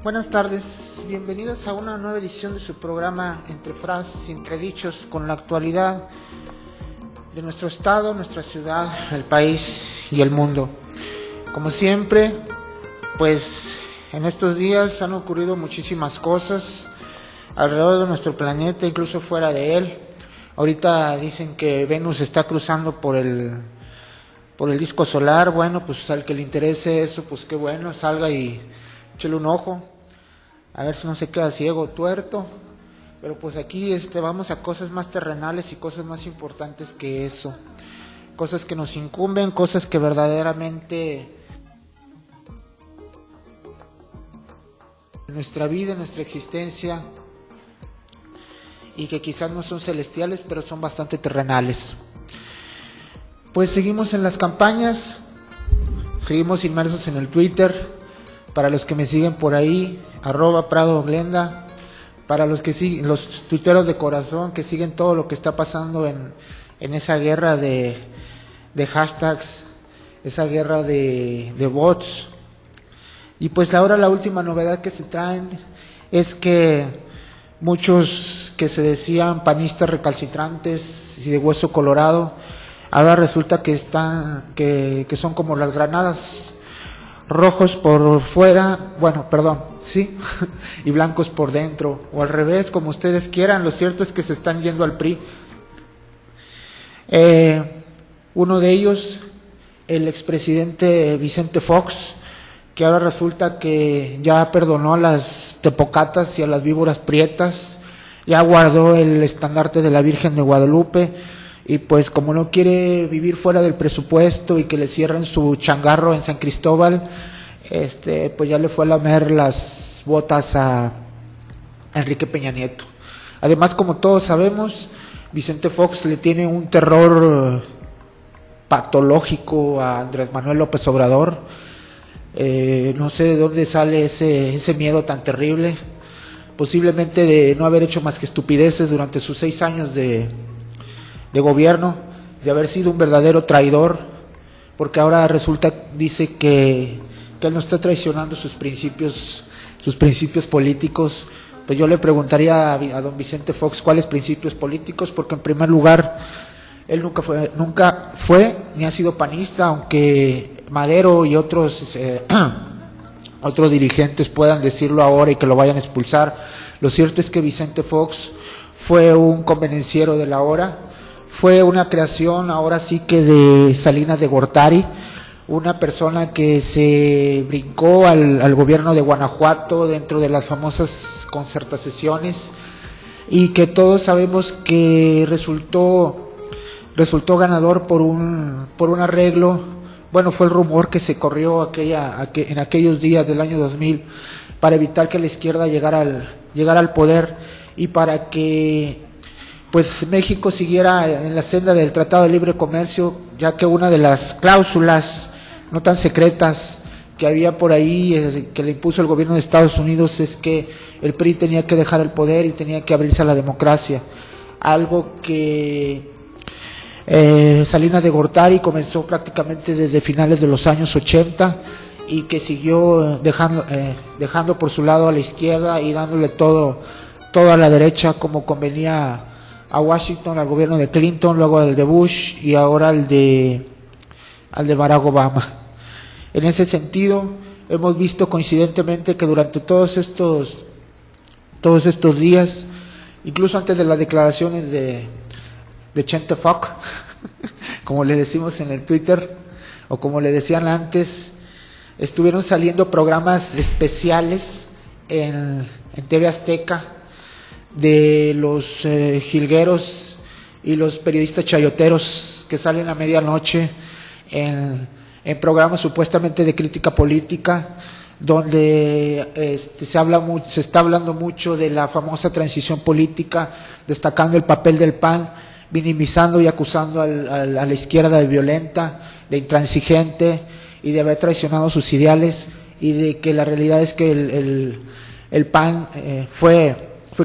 Buenas tardes, bienvenidos a una nueva edición de su programa Entre Frases y Entredichos con la actualidad de nuestro estado, nuestra ciudad, el país y el mundo. Como siempre, pues en estos días han ocurrido muchísimas cosas alrededor de nuestro planeta, incluso fuera de él. Ahorita dicen que Venus está cruzando por el disco solar. Bueno, pues al que le interese eso, pues qué bueno, salga y échale un ojo, a ver si no se queda ciego o tuerto. Pero pues aquí vamos a cosas más terrenales y cosas más importantes que eso, cosas que nos incumben, cosas que verdaderamente en nuestra vida, en nuestra existencia, y que quizás no son celestiales, pero son bastante terrenales. Pues seguimos en las campañas, seguimos inmersos en el Twitter. Para los que me siguen por ahí, @PradoGlenda, para los que siguen, los tuiteros de corazón que siguen todo lo que está pasando en esa guerra de hashtags, esa guerra de bots. Y pues ahora la última novedad que se traen es que muchos que se decían panistas recalcitrantes y de hueso colorado, ahora resulta que son como las granadas, rojos por fuera, sí, y blancos por dentro, o al revés, como ustedes quieran. Lo cierto es que se están yendo al PRI. Uno de ellos, el expresidente Vicente Fox, que ahora resulta que ya perdonó a las tepocatas y a las víboras prietas, ya guardó el estandarte de la Virgen de Guadalupe, y pues como no quiere vivir fuera del presupuesto y que le cierren su changarro en San Cristóbal, pues ya le fue a lamer las botas a Enrique Peña Nieto. Además, como todos sabemos, Vicente Fox le tiene un terror patológico a Andrés Manuel López Obrador. No sé de dónde sale ese miedo tan terrible, posiblemente de no haber hecho más que estupideces durante sus 6 años de gobierno, de haber sido un verdadero traidor, porque ahora dice que él no está traicionando sus principios políticos. Pues yo le preguntaría a don Vicente Fox cuáles principios políticos, porque en primer lugar él nunca fue ni ha sido panista, aunque Madero y otros dirigentes puedan decirlo ahora y que lo vayan a expulsar. Lo cierto es que Vicente Fox fue un convenenciero de la hora. Fue una creación ahora sí que de Salinas de Gortari, una persona que se brincó al gobierno de Guanajuato dentro de las famosas concertaciones, y que todos sabemos que resultó ganador por un arreglo. Bueno, fue el rumor que se corrió en aquellos días del año 2000 para evitar que la izquierda llegara al poder, y para que pues México siguiera en la senda del Tratado de Libre Comercio, ya que una de las cláusulas no tan secretas que había por ahí, que le impuso el gobierno de Estados Unidos, es que el PRI tenía que dejar el poder y tenía que abrirse a la democracia, algo que Salinas de Gortari comenzó prácticamente desde finales de los años 80 y que siguió dejando por su lado a la izquierda y dándole todo a la derecha, como convenía a Washington, al gobierno de Clinton, luego al de Bush y ahora al de Barack Obama. En ese sentido, hemos visto coincidentemente que durante todos estos días, incluso antes de las declaraciones de Chente Fox, como le decimos en el Twitter, o como le decían antes, estuvieron saliendo programas especiales en TV Azteca de los jilgueros y los periodistas chayoteros que salen a medianoche en programas supuestamente de crítica política, donde se está hablando mucho de la famosa transición política, destacando el papel del PAN, minimizando y acusando a la izquierda de violenta, de intransigente y de haber traicionado sus ideales, y de que la realidad es que el PAN fue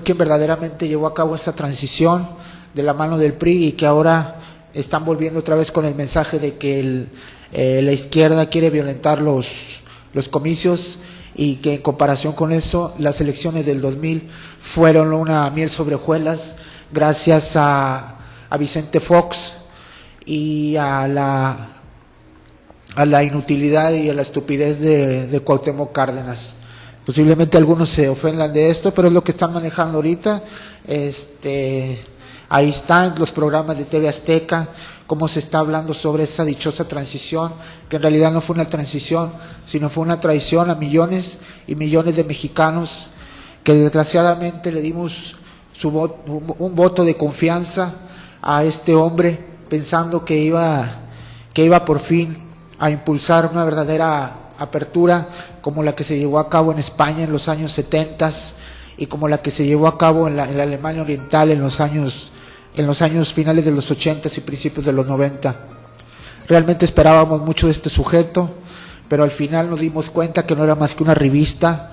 quien verdaderamente llevó a cabo esa transición de la mano del PRI, y que ahora están volviendo otra vez con el mensaje de que la izquierda quiere violentar los comicios y que en comparación con eso las elecciones del 2000 fueron una miel sobre hojuelas gracias a Vicente Fox y a la inutilidad y a la estupidez de Cuauhtémoc Cárdenas. Posiblemente algunos se ofendan de esto, pero es lo que están manejando ahorita. Ahí están los programas de TV Azteca, cómo se está hablando sobre esa dichosa transición, que en realidad no fue una transición, sino fue una traición a millones y millones de mexicanos que desgraciadamente le dimos un voto de confianza a este hombre, pensando que iba por fin a impulsar una verdadera apertura como la que se llevó a cabo en España en los años 70 y como la que se llevó a cabo en la Alemania Oriental en los años finales de los 80 y principios de los 90. Realmente esperábamos mucho de este sujeto, pero al final nos dimos cuenta que no era más que una revista,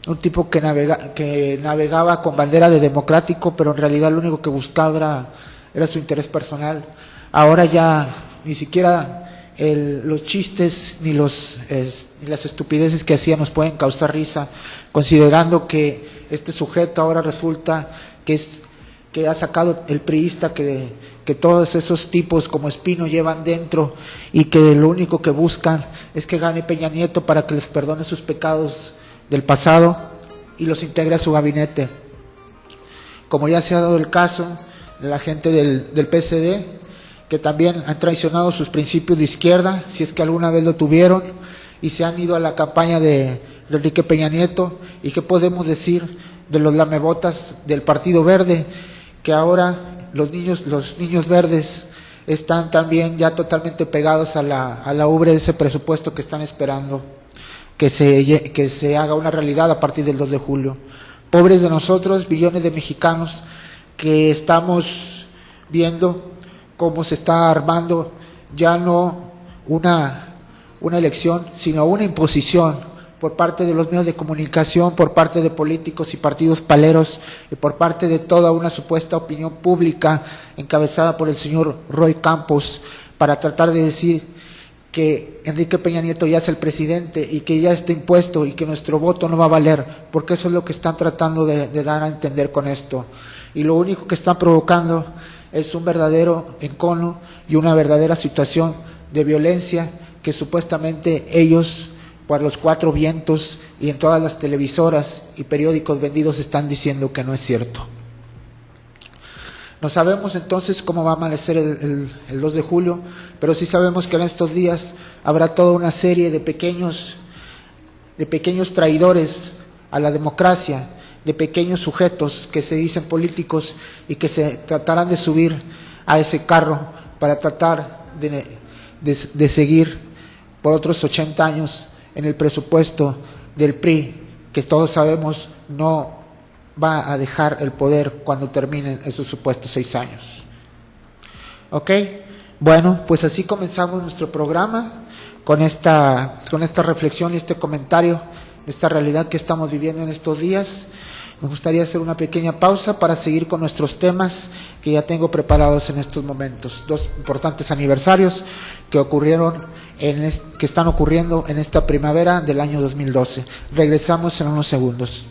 un tipo que navegaba con bandera de democrático, pero en realidad lo único que buscaba era su interés personal. Ahora ya ni siquiera los chistes ni las estupideces que hacía nos pueden causar risa, considerando que este sujeto ahora resulta que ha sacado el priista que todos esos tipos como Espino llevan dentro y que lo único que buscan es que gane Peña Nieto para que les perdone sus pecados del pasado y los integre a su gabinete. Como ya se ha dado el caso de la gente del PSD, que también han traicionado sus principios de izquierda, si es que alguna vez lo tuvieron, y se han ido a la campaña de Enrique Peña Nieto. ¿Y qué podemos decir de los lamebotas del Partido Verde? Que ahora los niños verdes están también ya totalmente pegados a la ubre de ese presupuesto que están esperando que se haga una realidad a partir del 2 de julio. Pobres de nosotros, billones de mexicanos que estamos viendo cómo se está armando ya no una elección, sino una imposición por parte de los medios de comunicación, por parte de políticos y partidos paleros y por parte de toda una supuesta opinión pública encabezada por el señor Roy Campos, para tratar de decir que Enrique Peña Nieto ya es el presidente y que ya está impuesto y que nuestro voto no va a valer, porque eso es lo que están tratando de dar a entender con esto. Y lo único que están provocando es un verdadero encono y una verdadera situación de violencia que supuestamente ellos, por los cuatro vientos y en todas las televisoras y periódicos vendidos, están diciendo que no es cierto. No sabemos entonces cómo va a amanecer el 2 de julio, pero sí sabemos que en estos días habrá toda una serie de pequeños traidores a la democracia, de pequeños sujetos que se dicen políticos y que se tratarán de subir a ese carro para tratar de seguir por otros 80 años en el presupuesto del PRI, que todos sabemos no va a dejar el poder cuando terminen esos supuestos 6 años. ¿Ok? Bueno, pues así comenzamos nuestro programa con esta reflexión y este comentario de esta realidad que estamos viviendo en estos días. Me gustaría hacer una pequeña pausa para seguir con nuestros temas que ya tengo preparados en estos momentos. 2 importantes aniversarios que están ocurriendo en esta primavera del año 2012. Regresamos en unos segundos.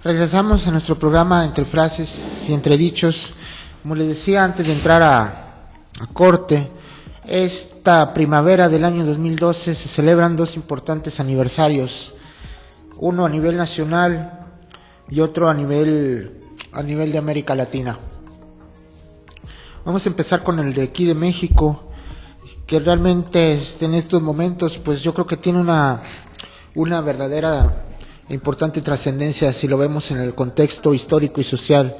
Regresamos a nuestro programa Entre Frases y Entre Dichos. Como les decía antes de entrar a corte, esta primavera del año 2012 se celebran dos importantes aniversarios, uno a nivel nacional y otro a nivel de América Latina. Vamos a empezar con el de aquí de México, que realmente en estos momentos pues yo creo que tiene una verdadera importante trascendencia si lo vemos en el contexto histórico y social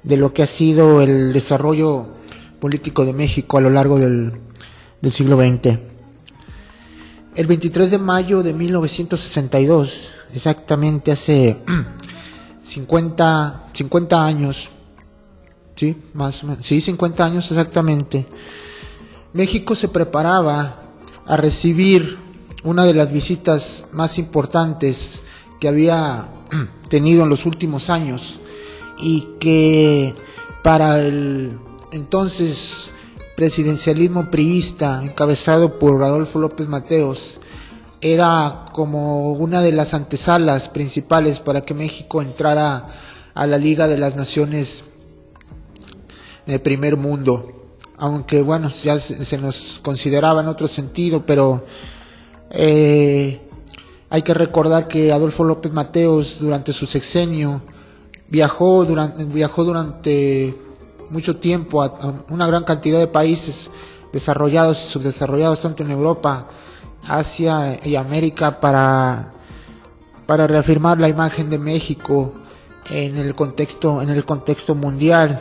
de lo que ha sido el desarrollo político de México a lo largo del siglo XX. El 23 de mayo de 1962, exactamente hace 50 años, sí, más o menos, sí, 50 años exactamente, México se preparaba a recibir una de las visitas más importantes que había tenido en los últimos años y que para el entonces presidencialismo priista encabezado por Adolfo López Mateos era como una de las antesalas principales para que México entrara a la Liga de las Naciones de Primer Mundo, aunque bueno, ya se nos consideraba en otro sentido, pero hay que recordar que Adolfo López Mateos durante su sexenio viajó durante mucho tiempo a una gran cantidad de países desarrollados y subdesarrollados, tanto en Europa, Asia y América, para reafirmar la imagen de México en el contexto mundial,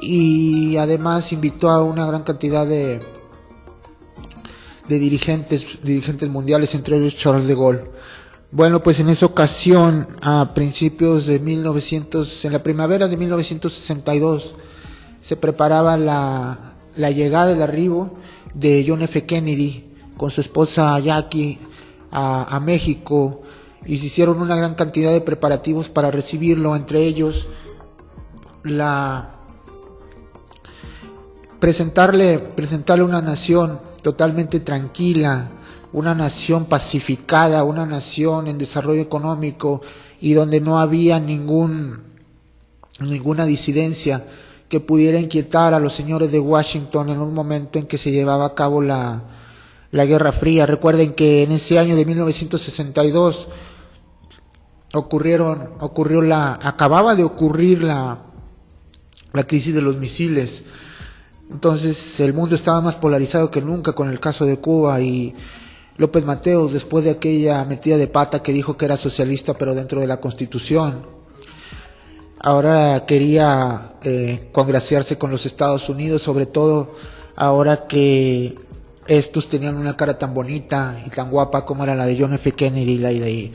y además invitó a una gran cantidad de dirigentes mundiales, entre ellos Charles de Gaulle. Bueno, pues en esa ocasión, a principios de en la primavera de 1962, se preparaba la llegada, el arribo de John F. Kennedy con su esposa Jackie a México, y se hicieron una gran cantidad de preparativos para recibirlo, entre ellos presentarle una nación totalmente tranquila, una nación pacificada, una nación en desarrollo económico y donde no había ninguna disidencia que pudiera inquietar a los señores de Washington en un momento en que se llevaba a cabo la Guerra Fría. Recuerden que en ese año de 1962 acababa de ocurrir la crisis de los misiles. Entonces el mundo estaba más polarizado que nunca con el caso de Cuba, y López Mateos, después de aquella metida de pata que dijo que era socialista pero dentro de la Constitución, ahora quería congraciarse con los Estados Unidos, sobre todo ahora que estos tenían una cara tan bonita y tan guapa como era la de John F. Kennedy y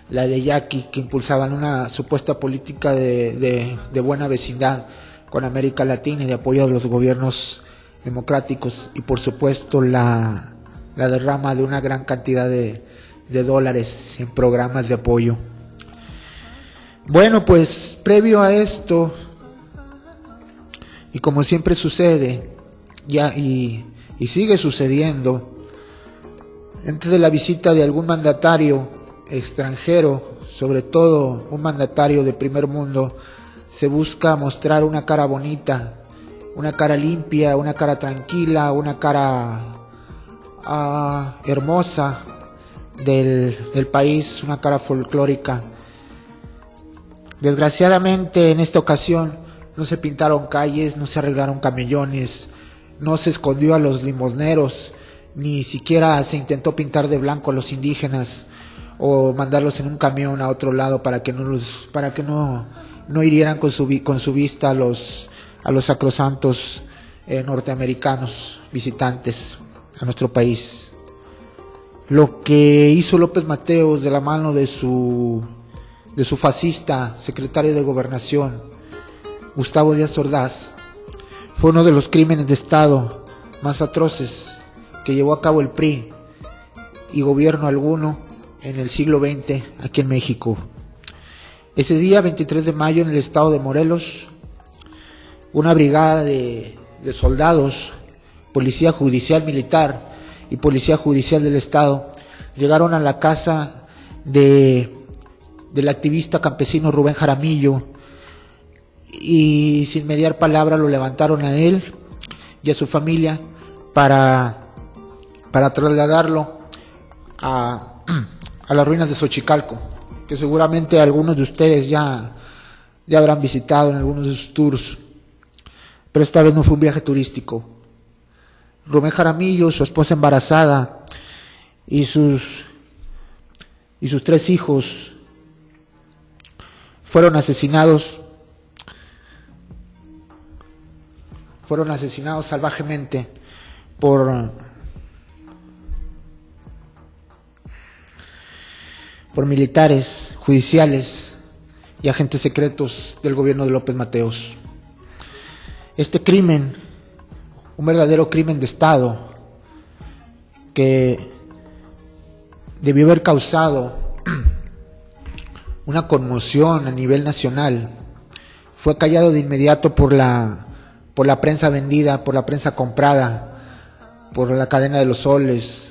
la de Jackie, que impulsaban una supuesta política de buena vecindad con América Latina y de apoyo a los gobiernos democráticos, y por supuesto la derrama de una gran cantidad de dólares en programas de apoyo. Bueno, pues previo a esto, y como siempre sucede, y sigue sucediendo, antes de la visita de algún mandatario extranjero, sobre todo un mandatario de primer mundo, se busca mostrar una cara bonita, una cara limpia, una cara tranquila, una cara hermosa del país, una cara folclórica. Desgraciadamente en esta ocasión no se pintaron calles, no se arreglaron camellones, no se escondió a los limosneros, ni siquiera se intentó pintar de blanco a los indígenas o mandarlos en un camión a otro lado para que no hirieran con su vista a los sacrosantos norteamericanos visitantes a nuestro país. Lo que hizo López Mateos de la mano de su fascista secretario de Gobernación, Gustavo Díaz Ordaz, fue uno de los crímenes de Estado más atroces que llevó a cabo el PRI y gobierno alguno en el siglo XX aquí en México. Ese día, 23 de mayo, en el estado de Morelos, una brigada de soldados, policía judicial militar y policía judicial del estado, llegaron a la casa de del activista campesino Rubén Jaramillo, y sin mediar palabra lo levantaron a él y a su familia para trasladarlo a las ruinas de Xochicalco, que seguramente algunos de ustedes ya habrán visitado en algunos de sus tours, pero esta vez no fue un viaje turístico. Rubén Jaramillo, su esposa embarazada y sus 3 hijos fueron asesinados salvajemente por militares, judiciales y agentes secretos del gobierno de López Mateos. Este crimen, un verdadero crimen de Estado, que debió haber causado una conmoción a nivel nacional, fue callado de inmediato por la prensa vendida, por la prensa comprada, por la cadena de los Soles,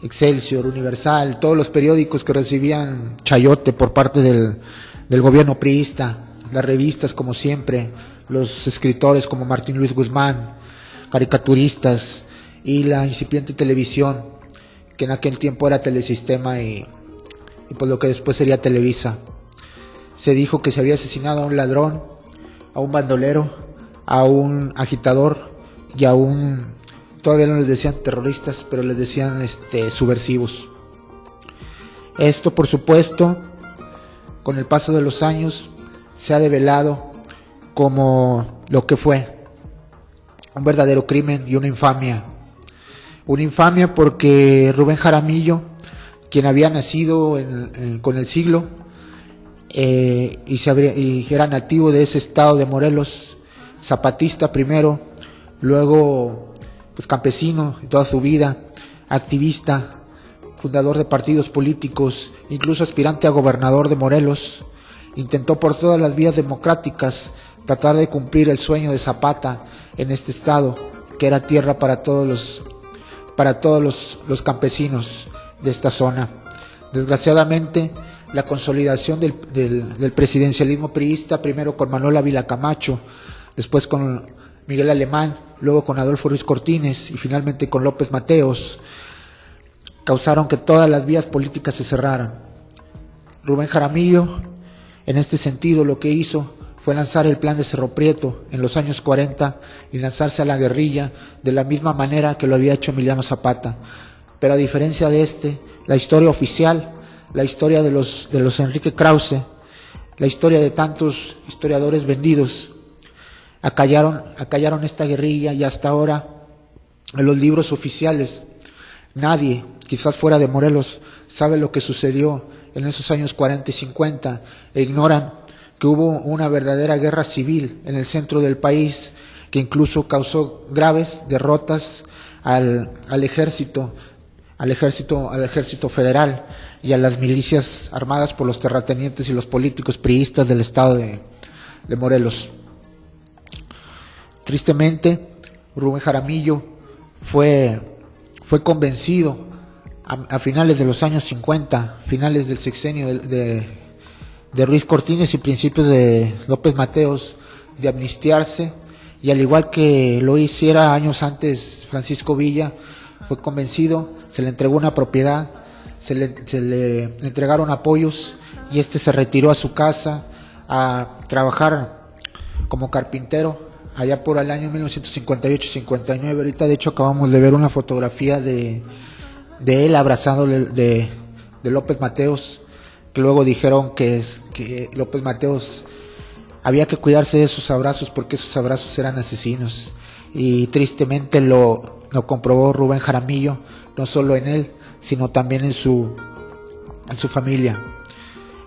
Excelsior, Universal, todos los periódicos que recibían chayote por parte del gobierno priista, las revistas como siempre, los escritores como Martín Luis Guzmán, caricaturistas, y la incipiente televisión, que en aquel tiempo era Telesistema y por lo que después sería Televisa. Se dijo que se había asesinado a un ladrón, a un bandolero, a un agitador y a todavía no les decían terroristas, pero les decían subversivos. Esto, por supuesto, con el paso de los años, se ha develado como lo que fue un verdadero crimen y una infamia. Una infamia porque Rubén Jaramillo, quien había nacido con el siglo y era nativo de ese estado de Morelos, zapatista primero, luego pues campesino toda su vida, activista, fundador de partidos políticos, incluso aspirante a gobernador de Morelos, intentó por todas las vías democráticas tratar de cumplir el sueño de Zapata en este estado, que era tierra para todos los campesinos de esta zona. Desgraciadamente, la consolidación del presidencialismo priista, primero con Manuel Ávila Camacho, después con Miguel Alemán, luego con Adolfo Ruiz Cortines y finalmente con López Mateos, causaron que todas las vías políticas se cerraran. Rubén Jaramillo, en este sentido, lo que hizo fue lanzar el plan de Cerro Prieto en los años 40 y lanzarse a la guerrilla de la misma manera que lo había hecho Emiliano Zapata. Pero a diferencia de la historia oficial, la historia de los Enrique Krause, la historia de tantos historiadores vendidos, acallaron esta guerrilla, y hasta ahora en los libros oficiales nadie, quizás fuera de Morelos, sabe lo que sucedió en esos años 40 y 50 e ignoran que hubo una verdadera guerra civil en el centro del país que incluso causó graves derrotas al ejército federal y a las milicias armadas por los terratenientes y los políticos priistas del estado de Morelos. Tristemente, Rubén Jaramillo fue convencido a finales de los años 50, finales del sexenio de Ruiz Cortines y principios de López Mateos, de amnistiarse, y al igual que lo hiciera años antes Francisco Villa, fue convencido, se le entregó una propiedad, se le entregaron apoyos, y se retiró a su casa a trabajar como carpintero allá por el año 1958-59. Ahorita de hecho acabamos de ver una fotografía de él abrazado de López Mateos, que luego dijeron que López Mateos había que cuidarse de esos abrazos porque esos abrazos eran asesinos, y tristemente lo comprobó Rubén Jaramillo, no solo en él, sino también en su familia.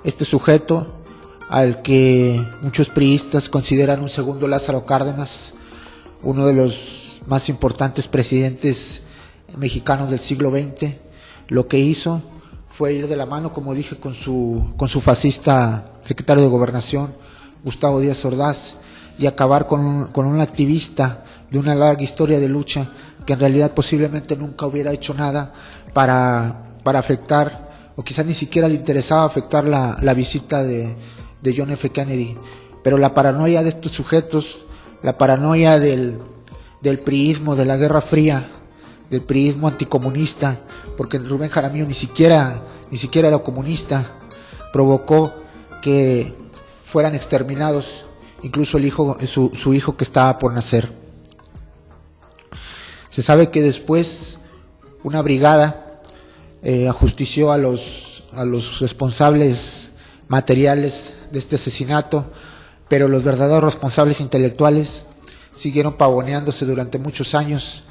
Este sujeto, al que muchos priistas consideran un segundo Lázaro Cárdenas, uno de los más importantes presidentes mexicanos del siglo XX, lo que hizo fue ir de la mano, como dije, con su fascista secretario de Gobernación, Gustavo Díaz Ordaz, y acabar con un activista de una larga historia de lucha, que en realidad posiblemente nunca hubiera hecho nada para afectar o quizás ni siquiera le interesaba afectar la visita de John F. Kennedy. Pero la paranoia de estos sujetos, la paranoia del priismo, de la Guerra Fría, del priismo anticomunista, porque Rubén Jaramillo ni siquiera era comunista, provocó que fueran exterminados incluso su hijo que estaba por nacer. Se sabe que después una brigada ajustició a los responsables materiales de este asesinato, pero los verdaderos responsables intelectuales siguieron pavoneándose durante muchos años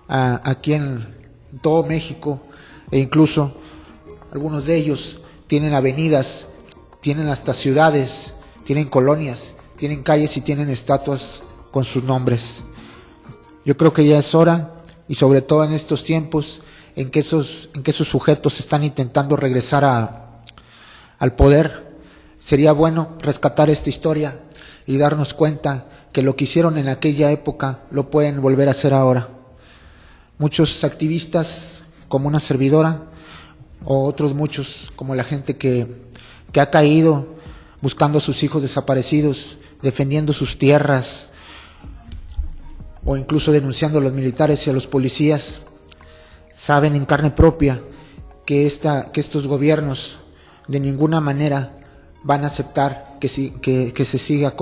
aquí en todo México, e incluso algunos de ellos tienen avenidas, tienen hasta ciudades, tienen colonias, tienen calles y tienen estatuas con sus nombres. Yo creo que ya es hora, y sobre todo en estos tiempos en que esos sujetos están intentando regresar al poder, sería bueno rescatar esta historia y darnos cuenta que lo que hicieron en aquella época lo pueden volver a hacer ahora. Muchos activistas, como una servidora, o otros muchos, como la gente que ha caído buscando a sus hijos desaparecidos, defendiendo sus tierras, o incluso denunciando a los militares y a los policías, saben en carne propia que estos gobiernos de ninguna manera van a aceptar que se siga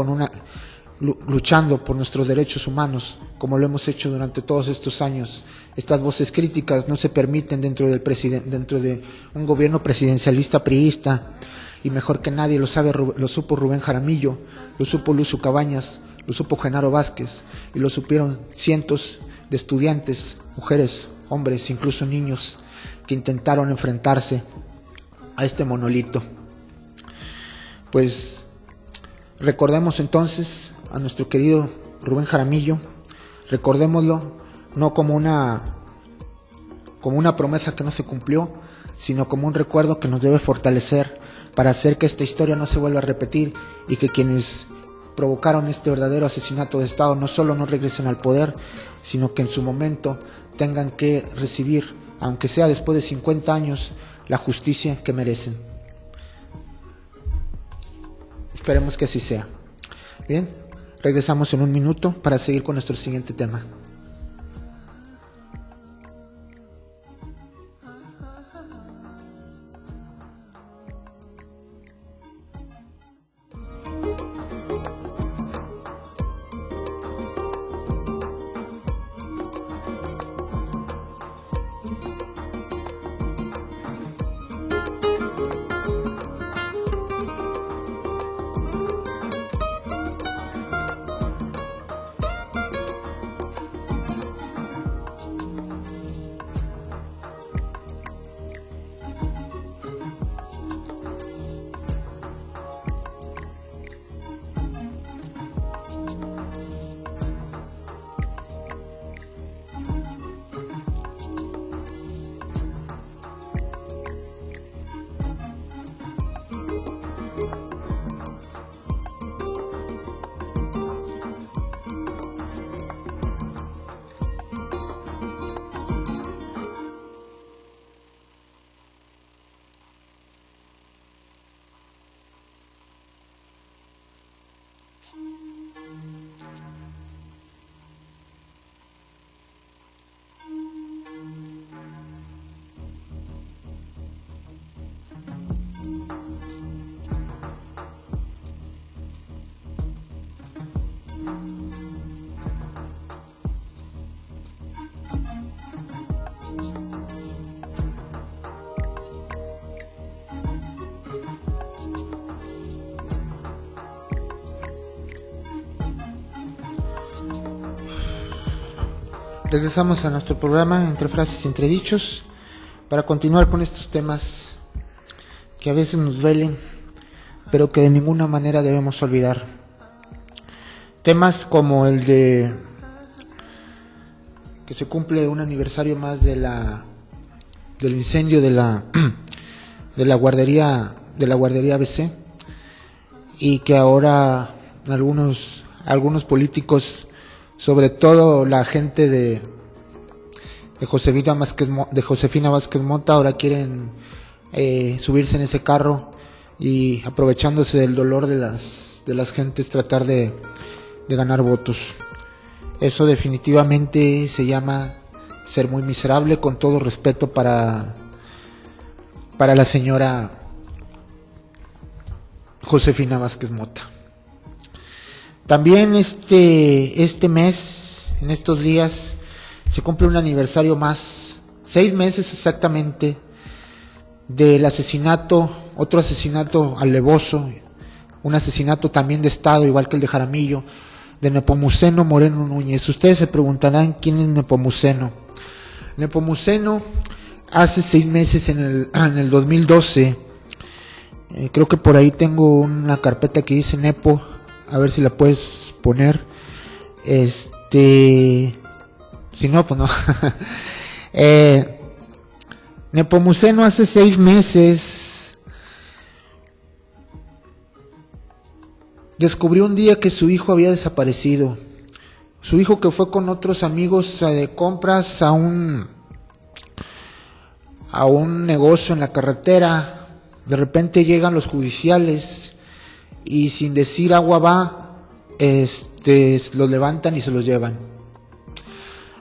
luchando por nuestros derechos humanos, como lo hemos hecho durante todos estos años. Estas voces críticas no se permiten dentro de un gobierno presidencialista priista, y mejor que nadie lo supo Rubén Jaramillo, lo supo Lucio Cabañas, lo supo Genaro Vázquez, y lo supieron cientos de estudiantes, mujeres, hombres, incluso niños, que intentaron enfrentarse a este monolito. Pues recordemos entonces a nuestro querido Rubén Jaramillo, recordémoslo no como una promesa que no se cumplió, sino como un recuerdo que nos debe fortalecer para hacer que esta historia no se vuelva a repetir, y que quienes provocaron este verdadero asesinato de Estado no solo no regresen al poder, sino que en su momento tengan que recibir, aunque sea después de 50 años, la justicia que merecen. Esperemos que así sea. Bien, regresamos en un minuto para seguir con nuestro siguiente tema. Regresamos a nuestro programa Entre Frases y Entre Dichos para continuar con estos temas que a veces nos duelen, pero que de ninguna manera debemos olvidar. Temas como el de que se cumple un aniversario más del incendio de la guardería ABC, y que ahora algunos políticos, sobre todo la gente de Josefina Vázquez Mota, ahora quieren subirse en ese carro y, aprovechándose del dolor de las gentes, tratar de ganar votos. Eso definitivamente se llama ser muy miserable, con todo respeto para la señora Josefina Vázquez Mota. También este mes, en estos días, se cumple un aniversario más, 6 meses exactamente, del asesinato, otro asesinato alevoso, un asesinato también de Estado, igual que el de Jaramillo, de Nepomuceno Moreno Núñez. Ustedes se preguntarán quién es Nepomuceno. Nepomuceno, hace 6 meses, en el 2012, creo que por ahí tengo una carpeta que dice Nepo, a ver si la puedes poner. Si no, pues no. Nepomuceno hace 6 meses descubrió un día que su hijo había desaparecido. Su hijo, que fue con otros amigos de compras a un negocio en la carretera, de repente llegan los judiciales y, sin decir agua va, los levantan y se los llevan.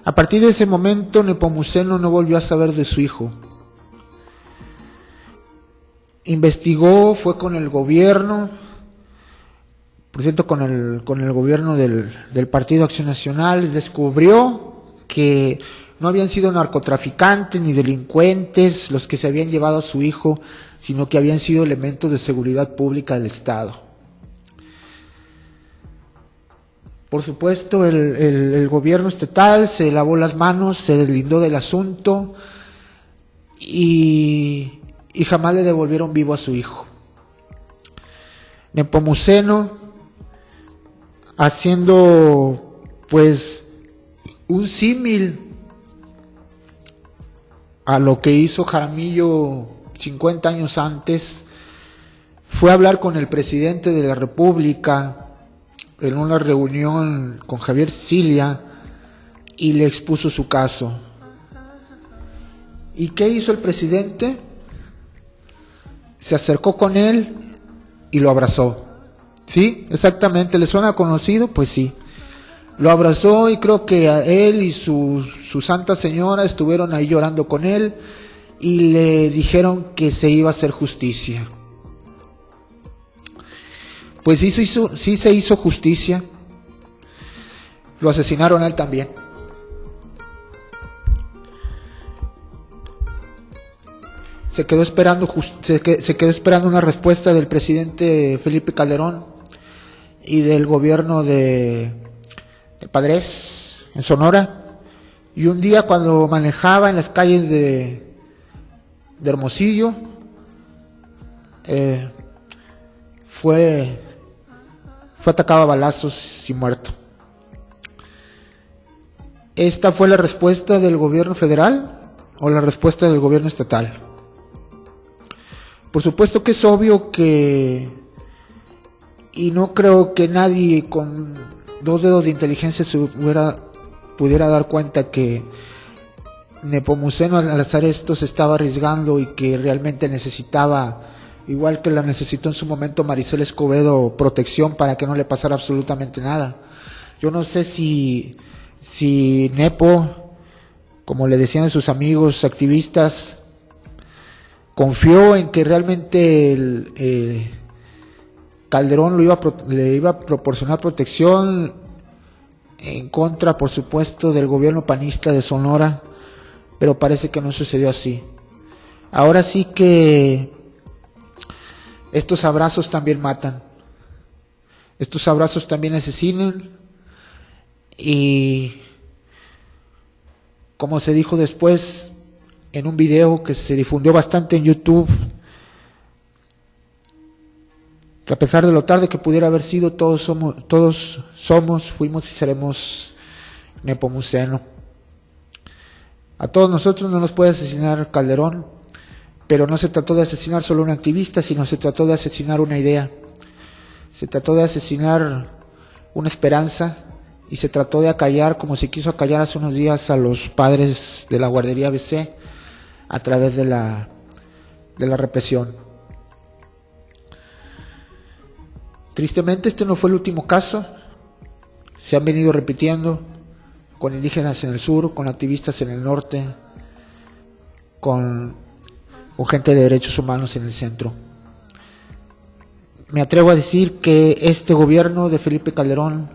A partir de ese momento, Nepomuceno no volvió a saber de su hijo. Investigó, fue con el gobierno, por cierto, con el gobierno del Partido Acción Nacional, descubrió que no habían sido narcotraficantes ni delincuentes los que se habían llevado a su hijo, sino que habían sido elementos de seguridad pública del Estado. Por supuesto, el gobierno estatal se lavó las manos, se deslindó del asunto y jamás le devolvieron vivo a su hijo. Nepomuceno, haciendo pues un símil a lo que hizo Jaramillo 50 años antes, fue a hablar con el presidente de la República en una reunión con Javier Sicilia y le expuso su caso. ¿Y qué hizo el presidente? Se acercó con él y lo abrazó. ¿Sí? Exactamente. ¿Le suena conocido? Pues sí. Lo abrazó y creo que a él y su Santa Señora estuvieron ahí llorando con él y le dijeron que se iba a hacer justicia. Pues sí se hizo justicia. Lo asesinaron a él también. Se quedó esperando una respuesta del presidente Felipe Calderón y del gobierno de Padres en Sonora. Y un día, cuando manejaba en las calles de Hermosillo, fue atacado a balazos y muerto. ¿Esta fue la respuesta del gobierno federal o la respuesta del gobierno estatal? Por supuesto que es obvio que, y no creo que nadie con 2 dedos de inteligencia pudiera dar cuenta que Nepomuceno, al hacer esto, se estaba arriesgando y que realmente necesitaba, igual que la necesitó en su momento Maricel Escobedo, protección para que no le pasara absolutamente nada. Yo no sé si Nepo, como le decían sus amigos activistas, confió en que realmente Calderón le iba a proporcionar protección, en contra, por supuesto, del gobierno panista de Sonora, pero parece que no sucedió así. Ahora sí que estos abrazos también matan, estos abrazos también asesinan, y como se dijo después en un video que se difundió bastante en YouTube, que a pesar de lo tarde que pudiera haber sido, todos somos, fuimos y seremos Nepomuceno. A todos nosotros no nos puede asesinar Calderón, pero no se trató de asesinar solo a un activista, sino se trató de asesinar una idea, se trató de asesinar una esperanza, y se trató de acallar, como se quiso acallar hace unos días, a los padres de la guardería ABC a través de de la represión. Tristemente este no fue el último caso, se han venido repitiendo con indígenas en el sur, con activistas en el norte, con gente de derechos humanos en el centro. Me atrevo a decir que este gobierno de Felipe Calderón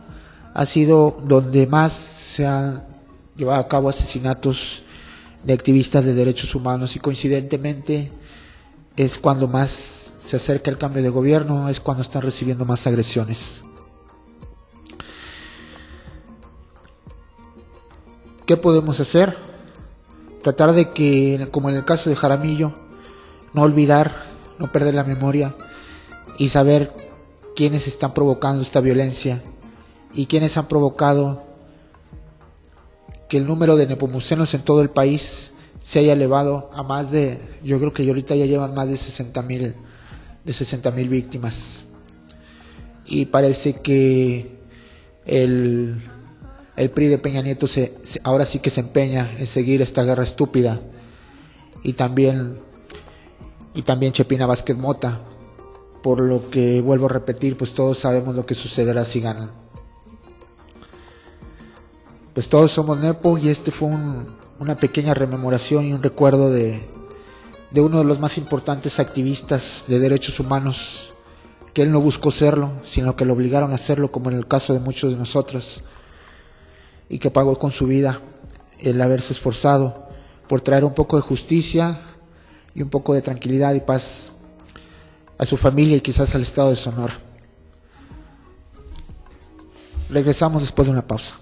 ha sido donde más se han llevado a cabo asesinatos de activistas de derechos humanos, y coincidentemente es cuando más se acerca el cambio de gobierno, es cuando están recibiendo más agresiones. ¿Qué podemos hacer? Tratar de que, como en el caso de Jaramillo, no olvidar, no perder la memoria y saber quiénes están provocando esta violencia y quiénes han provocado que el número de nepomucenos en todo el país se haya elevado a más de, yo creo que ahorita ya llevan más de 60,000 víctimas. Y parece que el PRI de Peña Nieto ahora sí que se empeña en seguir esta guerra estúpida, y también Chepina Vázquez Mota, por lo que vuelvo a repetir, pues todos sabemos lo que sucederá si ganan. Pues todos somos nepo, y este fue una pequeña rememoración y un recuerdo de uno de los más importantes activistas de derechos humanos, que él no buscó serlo, sino que lo obligaron a hacerlo, como en el caso de muchos de nosotros, y que pagó con su vida el haberse esforzado por traer un poco de justicia y un poco de tranquilidad y paz a su familia y quizás al estado de Sonora. Regresamos después de una pausa.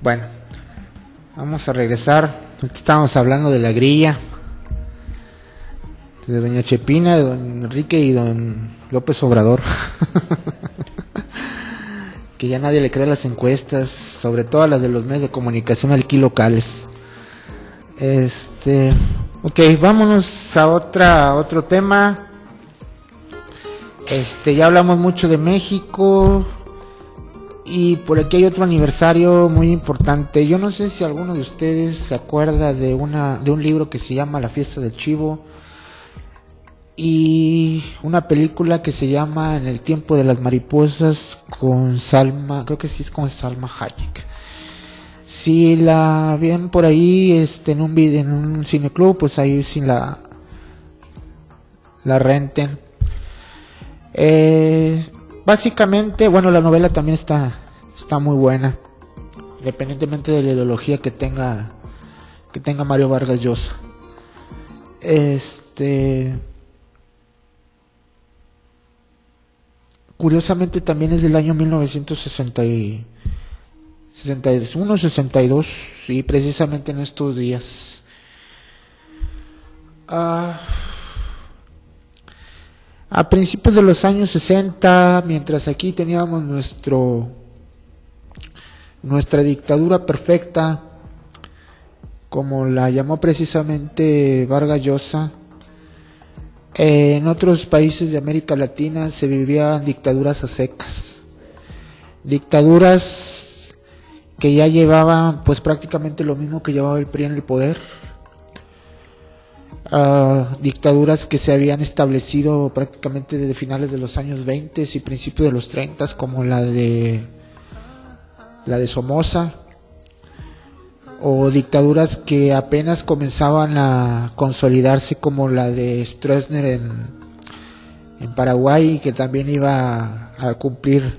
Bueno, vamos a regresar. Estábamos hablando de la grilla, de doña Chepina, de don Enrique y don López Obrador. Que ya nadie le cree las encuestas, sobre todo las de los medios de comunicación aquí locales. Ok, vámonos a otro tema. Ya hablamos mucho de México y por aquí hay otro aniversario muy importante. Yo no sé si alguno de ustedes se acuerda de un libro que se llama La fiesta del chivo y una película que se llama En el tiempo de las mariposas con Salma, creo que sí es con Salma Hayek. Si la ven por ahí en un video, en un cineclub, pues ahí sí la renten. Básicamente, bueno, la novela también está muy buena, independientemente de la ideología que tenga Mario Vargas Llosa. Curiosamente también es del año 1961, 62, y precisamente en estos días. A principios de los años 60, mientras aquí teníamos nuestra dictadura perfecta, como la llamó precisamente Vargas Llosa, en otros países de América Latina se vivían dictaduras a secas, dictaduras que ya llevaban pues prácticamente lo mismo que llevaba el PRI en el poder. Dictaduras que se habían establecido prácticamente desde finales de los años 20 y principios de los 30, como la de Somoza, o dictaduras que apenas comenzaban a consolidarse, como la de Stroessner en Paraguay, que también iba a cumplir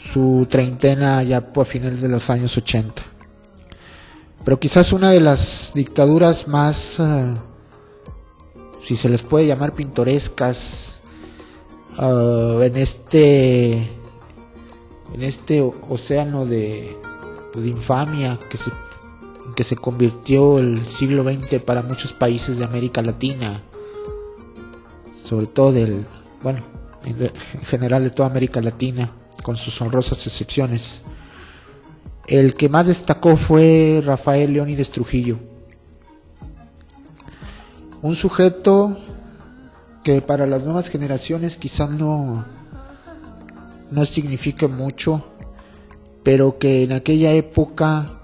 su treintena ya por finales de los años 80. Pero quizás una de las dictaduras más, si se les puede llamar pintorescas, en este océano de infamia que se convirtió el siglo XX para muchos países de América Latina, sobre todo en general de toda América Latina, con sus honrosas excepciones. El que más destacó fue Rafael Leónides Trujillo, un sujeto que para las nuevas generaciones quizás no signifique mucho, pero que en aquella época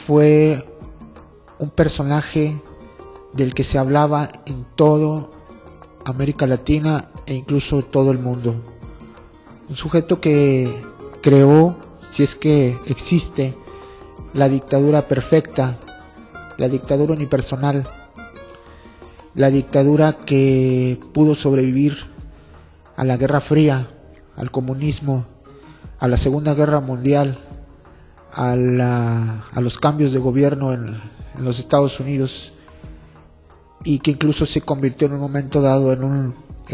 fue un personaje del que se hablaba en todo América Latina e incluso todo el mundo. Un sujeto que creó, si es que existe, la dictadura perfecta, la dictadura unipersonal, la dictadura que pudo sobrevivir a la Guerra Fría, al comunismo, a la Segunda Guerra Mundial, a los cambios de gobierno en los Estados Unidos, y que incluso se convirtió en un momento dado en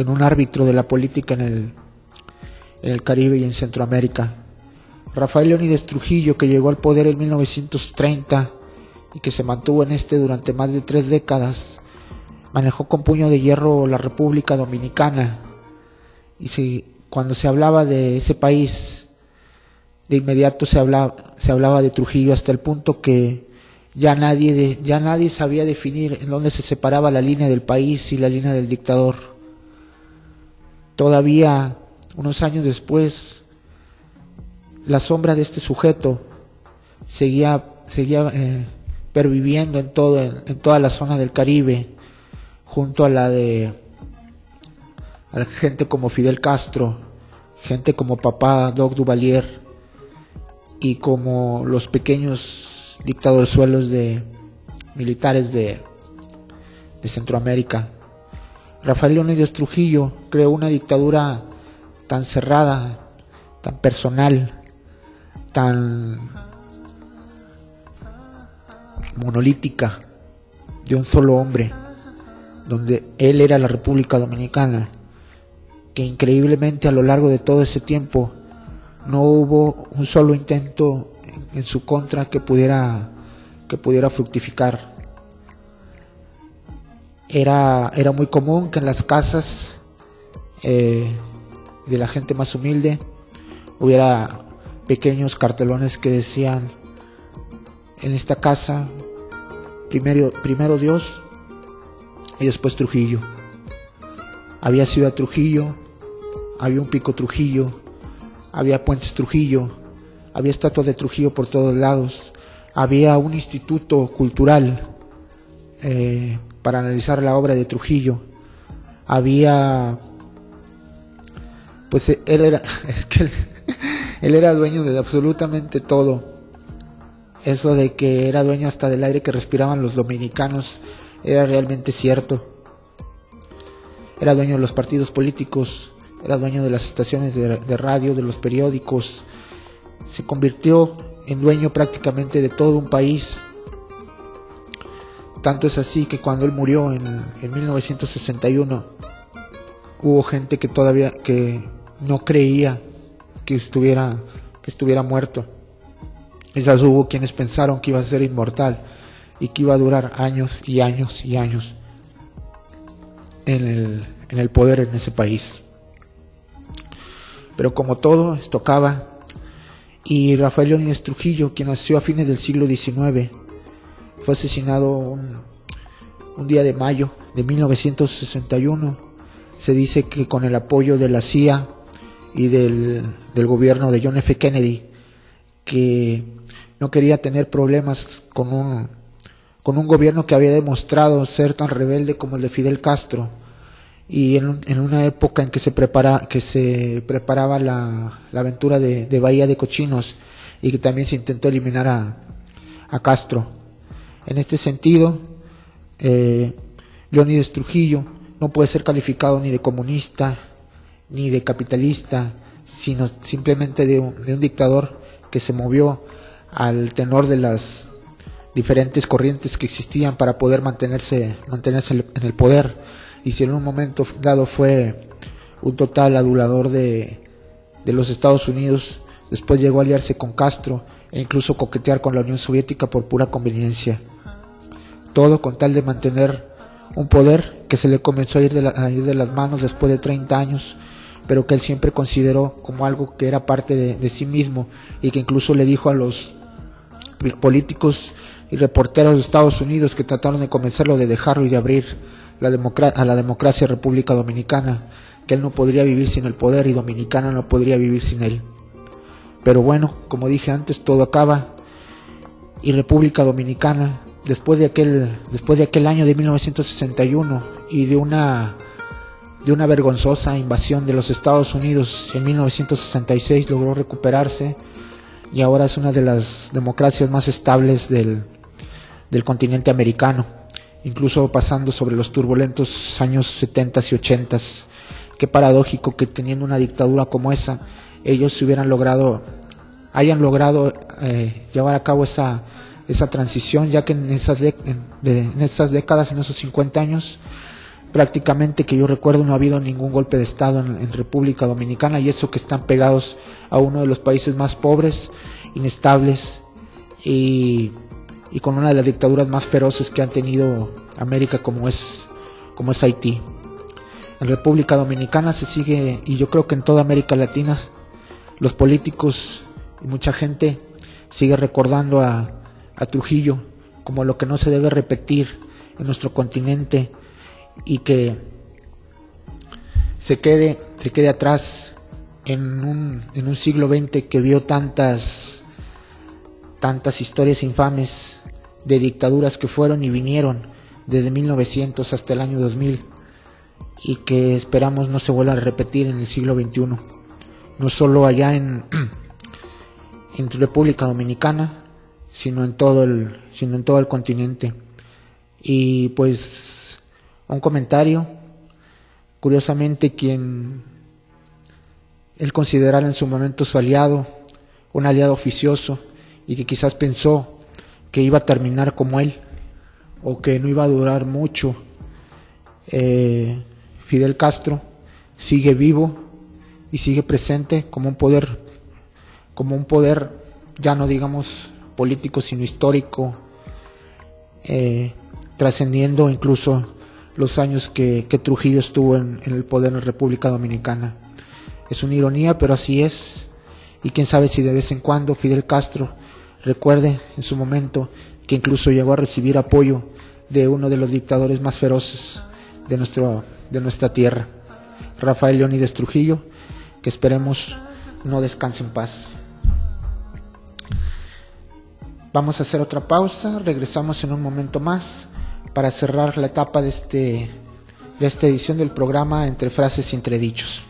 un árbitro de la política en el Caribe y en Centroamérica. Rafael Leónides Trujillo, que llegó al poder en 1930 y que se mantuvo en durante más de 3 décadas, manejó con puño de hierro la República Dominicana, y cuando se hablaba de ese país, de inmediato se hablaba de Trujillo, hasta el punto que ya nadie sabía definir en dónde se separaba la línea del país y la línea del dictador. Todavía unos años después, la sombra de este sujeto seguía perviviendo en toda la zona del Caribe, junto a la gente como Fidel Castro, gente como papá Doc Duvalier, y como los pequeños dictadorzuelos militares de Centroamérica. Rafael Leónides Trujillo creó una dictadura tan cerrada, tan personal, tan monolítica, de un solo hombre, donde él era la República Dominicana, que increíblemente a lo largo de todo ese tiempo no hubo un solo intento en su contra que pudiera fructificar. Era muy común que en las casas de la gente más humilde hubiera pequeños cartelones que decían: en esta casa primero Dios y después Trujillo. Había Ciudad Trujillo, había un pico Trujillo, había puentes Trujillo, había estatuas de Trujillo por todos lados, había un instituto cultural para analizar la obra de Trujillo. Había, pues él era dueño de absolutamente todo. Eso de que era dueño hasta del aire que respiraban los dominicanos era realmente cierto. Era dueño de los partidos políticos, era dueño de las estaciones de radio, de los periódicos. Se convirtió en dueño prácticamente de todo un país. Tanto es así que cuando él murió en 1961, hubo gente que no creía que estuviera muerto. Quizás hubo quienes pensaron que iba a ser inmortal y que iba a durar años y años y años en el poder en ese país. Pero como todo, esto acaba. Y Rafael Leónidas Trujillo, quien nació a fines del siglo XIX, fue asesinado un día de mayo de 1961. Se dice que con el apoyo de la CIA y del gobierno de John F. Kennedy, que no quería tener problemas con un gobierno que había demostrado ser tan rebelde como el de Fidel Castro, y en una época en que se preparaba la aventura de Bahía de Cochinos, y que también se intentó eliminar a Castro. En este sentido, Leónidas Trujillo no puede ser calificado ni de comunista ni de capitalista, sino simplemente de un dictador que se movió al tenor de las diferentes corrientes que existían para poder mantenerse en el poder. Y si en un momento dado fue un total adulador de los Estados Unidos, después llegó a aliarse con Castro e incluso coquetear con la Unión Soviética por pura conveniencia. Todo con tal de mantener un poder que se le comenzó a ir de las manos después de 30 años, pero que él siempre consideró como algo que era parte de sí mismo, y que incluso le dijo a los políticos y reporteros de Estados Unidos que trataron de convencerlo de dejarlo y de abrir a la democracia República Dominicana, que él no podría vivir sin el poder y Dominicana no podría vivir sin él. Pero bueno, como dije antes, todo acaba, y República Dominicana, después de aquel año de 1961 y de una vergonzosa invasión de los Estados Unidos en 1966, logró recuperarse y ahora es una de las democracias más estables del continente americano, incluso pasando sobre los turbulentos años 70 y 80. Qué paradójico que teniendo una dictadura como esa, ellos hayan logrado llevar a cabo esa transición, ya que en esas décadas, en esos 50 años, prácticamente que yo recuerdo no ha habido ningún golpe de estado en República Dominicana, y eso que están pegados a uno de los países más pobres, inestables y con una de las dictaduras más feroces que han tenido América, como es Haití. En República Dominicana se sigue, y yo creo que en toda América Latina, los políticos y mucha gente sigue recordando a Trujillo como lo que no se debe repetir en nuestro continente, y que se quede atrás en un siglo XX que vio tantas historias infames de dictaduras que fueron y vinieron desde 1900 hasta el año 2000, y que esperamos no se vuelvan a repetir en el siglo XXI, no solo allá en República Dominicana, sino en todo el continente. Y pues un comentario, curiosamente, quien él considerara en su momento su aliado, un aliado oficioso, y que quizás pensó que iba a terminar como él, o que no iba a durar mucho, Fidel Castro sigue vivo y sigue presente como un poder ya no digamos político, sino histórico, trascendiendo incluso los años que Trujillo estuvo en el poder en la República Dominicana. Es una ironía, pero así es, y quién sabe si de vez en cuando Fidel Castro recuerde en su momento que incluso llegó a recibir apoyo de uno de los dictadores más feroces de nuestra tierra, Rafael Leónides Trujillo, que esperemos no descanse en paz. Vamos a hacer otra pausa, regresamos en un momento más para cerrar la etapa de esta edición del programa Entre Frases y Entredichos.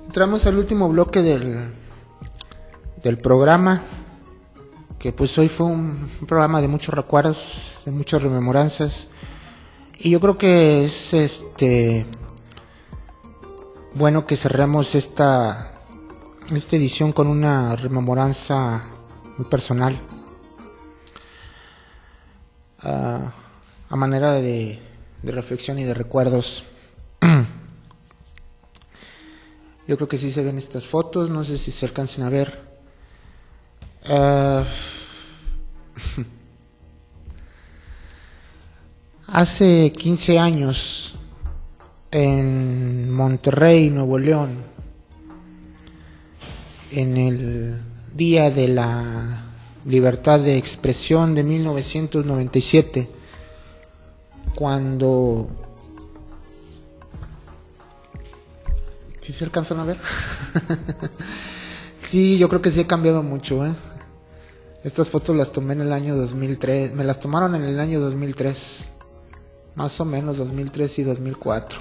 Entramos al último bloque del programa, que pues hoy fue un programa de muchos recuerdos, de muchas rememoranzas, y yo creo que es bueno que cerremos esta edición con una rememoranza muy personal, a manera de reflexión y de recuerdos. Yo creo que sí se ven estas fotos, no sé si se alcancen a ver. Hace 15 años, en Monterrey, Nuevo León, en el Día de la Libertad de Expresión de 1997, cuando... ¿Sí se alcanzan a ver? Sí, yo creo que sí ha cambiado mucho, ¿eh? Estas fotos las tomé en el año 2003, me las tomaron en el año 2003, más o menos 2003 y 2004,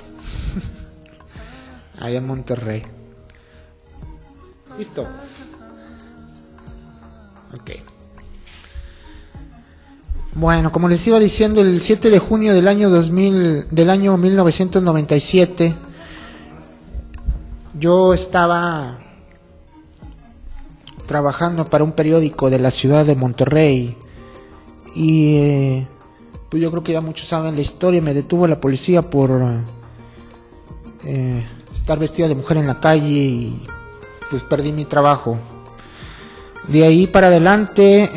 allá en Monterrey. Listo. Ok. Bueno, como les iba diciendo, el 7 de junio del año 1997, yo estaba trabajando para un periódico de la ciudad de Monterrey y pues yo creo que ya muchos saben la historia. Me detuvo la policía por estar vestida de mujer en la calle y pues perdí mi trabajo. De ahí para adelante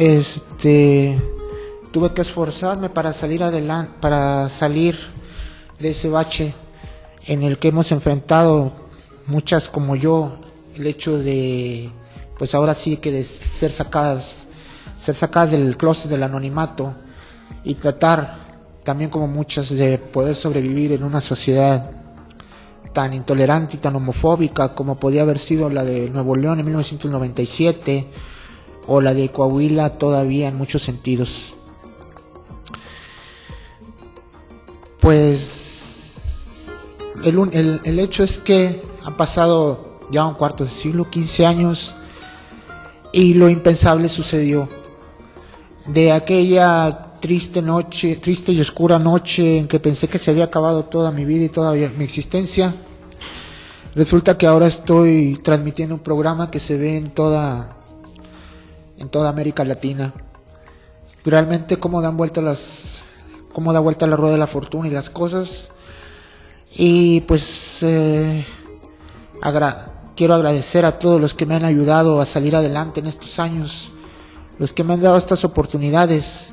tuve que esforzarme para salir adelante, para salir de ese bache en el que hemos enfrentado muchas como yo, el hecho de, pues ahora sí que de ser sacadas del closet del anonimato y tratar también como muchas de poder sobrevivir en una sociedad tan intolerante y tan homofóbica como podía haber sido la de Nuevo León en 1997 o la de Coahuila todavía en muchos sentidos. Pues el hecho es que han pasado ya un cuarto de siglo, 15 años, y lo impensable sucedió. De aquella triste y oscura noche en que pensé que se había acabado toda mi vida y toda mi existencia, resulta que ahora estoy transmitiendo un programa que se ve en toda América Latina. Realmente cómo da vuelta la rueda de la fortuna y las cosas. Y pues quiero agradecer a todos los que me han ayudado a salir adelante en estos años, los que me han dado estas oportunidades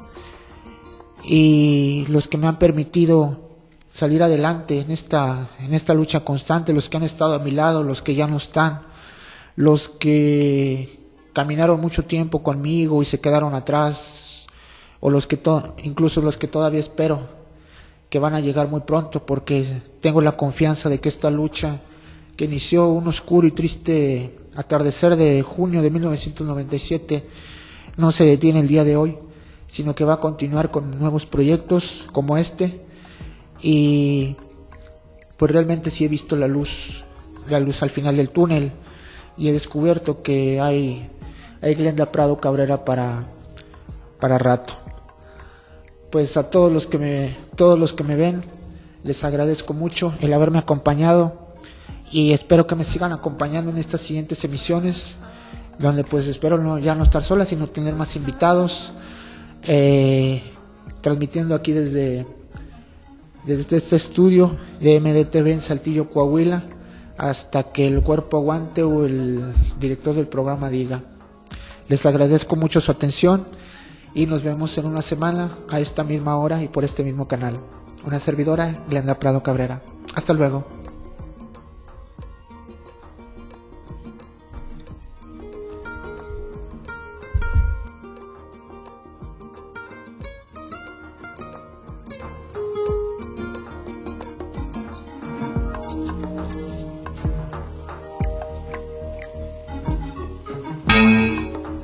y los que me han permitido salir adelante en esta lucha constante, los que han estado a mi lado, los que ya no están, los que caminaron mucho tiempo conmigo y se quedaron atrás, o incluso los que todavía espero que van a llegar muy pronto, porque tengo la confianza de que esta lucha, que inició un oscuro y triste atardecer de junio de 1997, no se detiene el día de hoy, sino que va a continuar con nuevos proyectos como este. Y pues realmente sí he visto la luz al final del túnel, y he descubierto que hay Glenda Prado Cabrera para rato. Pues a todos los que me ven, les agradezco mucho el haberme acompañado, y espero que me sigan acompañando en estas siguientes emisiones, donde pues espero ya no estar sola, sino tener más invitados, transmitiendo aquí desde este estudio de MDTV en Saltillo, Coahuila, hasta que el cuerpo aguante o el director del programa diga. Les agradezco mucho su atención y nos vemos en una semana a esta misma hora y por este mismo canal. Una servidora, Glenda Prado Cabrera. Hasta luego.